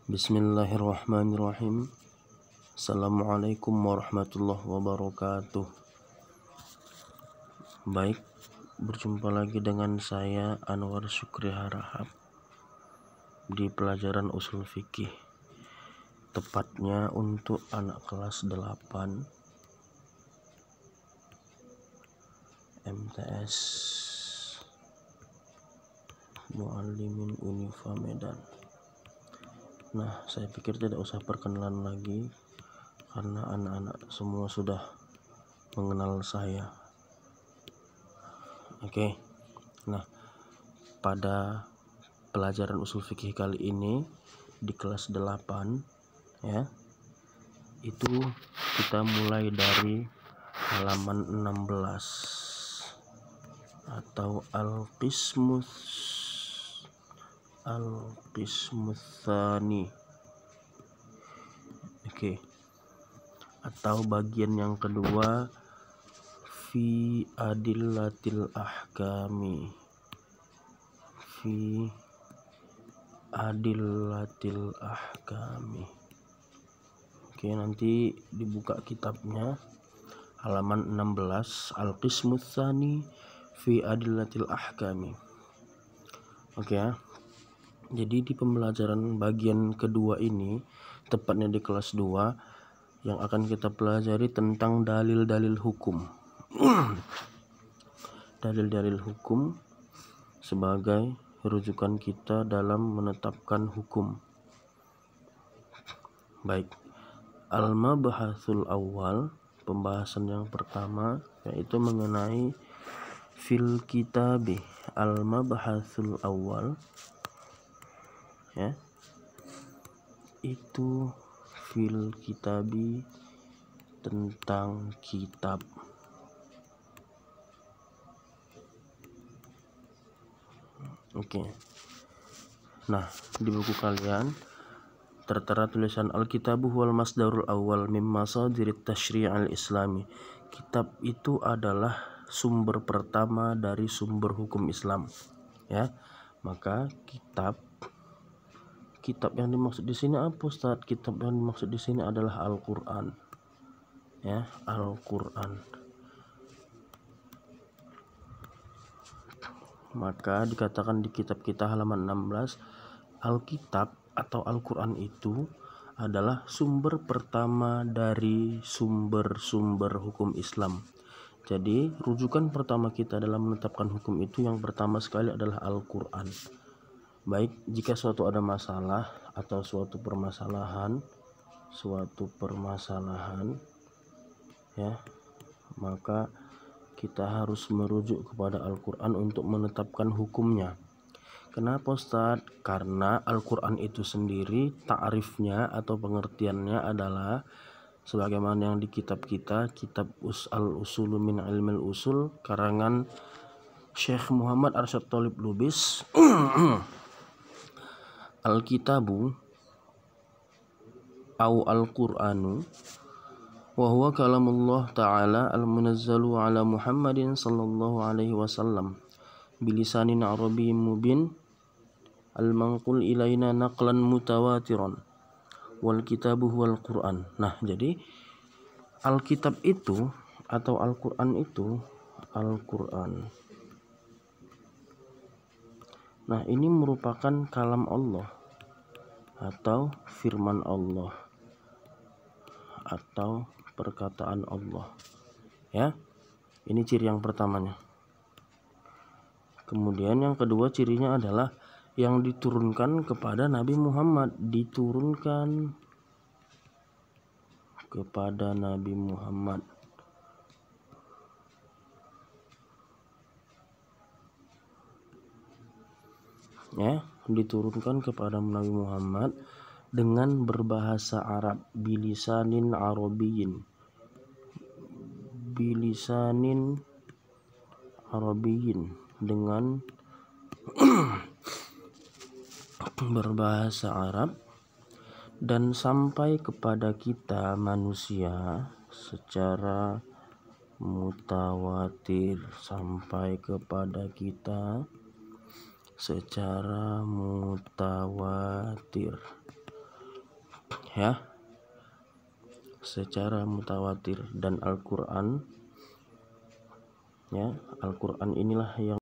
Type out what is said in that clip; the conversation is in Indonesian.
Bismillahirrahmanirrahim. Assalamualaikum warahmatullahi wabarakatuh. Baik, berjumpa lagi dengan saya Anwar Syukri Harahap di pelajaran usul fikih, tepatnya untuk anak kelas 8 MTS Muallimin Unifa Medan. Nah, saya pikir tidak usah perkenalan lagi karena anak-anak semua sudah mengenal saya. Oke. Nah, pada pelajaran usul fikih kali ini di kelas 8 ya, itu kita mulai dari halaman 16 atau Al-Qismus Tsani. Oke. Atau bagian yang kedua, fi adillatil ahkami. Oke, nanti dibuka kitabnya halaman 16, Al-Qismus Tsani fi adillatil ahkami. Oke ya. Jadi di pembelajaran bagian kedua ini, tepatnya di kelas 2, yang akan kita pelajari tentang dalil-dalil hukum. Dalil-dalil hukum sebagai rujukan kita dalam menetapkan hukum. Baik. Al-mabhasul awal, pembahasan yang pertama yaitu mengenai fil kitabi. Al-mabhasul awal ya, itu fil kitabi, tentang kitab. Oke. Nah, di buku kalian tertera tulisan Al-Kitabu wal masdarul awal mim masadirit tasyri' al-islami. Kitab itu adalah sumber pertama dari sumber hukum Islam. Ya. Maka kitab yang dimaksud di sini apa, Ustaz? Kitab yang dimaksud di sini adalah Al-Qur'an. Ya, Al-Qur'an. Maka dikatakan di kitab kita halaman 16, Alkitab atau Al-Qur'an itu adalah sumber pertama dari sumber-sumber hukum Islam. Jadi, rujukan pertama kita dalam menetapkan hukum itu yang pertama sekali adalah Al-Qur'an. Baik, jika suatu ada masalah atau suatu permasalahan ya, maka kita harus merujuk kepada Al-Qur'an untuk menetapkan hukumnya. Kenapa, Ustaz? Karena Al-Qur'an itu sendiri ta'rifnya atau pengertiannya adalah sebagaimana yang di kitab kita, kitab Al-Usulu min Ilmil Usul karangan Syekh Muhammad Arsyad Thalib Lubis. Al-Kitabu au Al-Qur'anu wa huwa kalamullah ta'ala al-munazzalu ala Muhammadin sallallahu alaihi wasallam bilisanin arabiyyin mubin al-manqul ilaina naqlan mutawatiran wal kitabu wal Qur'an. Nah, jadi Alkitab itu atau Al-Qur'an itu Al-Qur'an. Nah, ini merupakan kalam Allah atau firman Allah atau perkataan Allah. Ya. Ini ciri yang pertamanya. Kemudian yang kedua cirinya adalah yang diturunkan kepada Nabi Muhammad, ya, diturunkan kepada Nabi Muhammad dengan berbahasa Arab, bilisanin arabiyyin, dengan berbahasa Arab, dan sampai kepada kita manusia secara mutawatir, ya, secara mutawatir. Dan Al-Qur'an, ya, Al-Qur'an inilah yang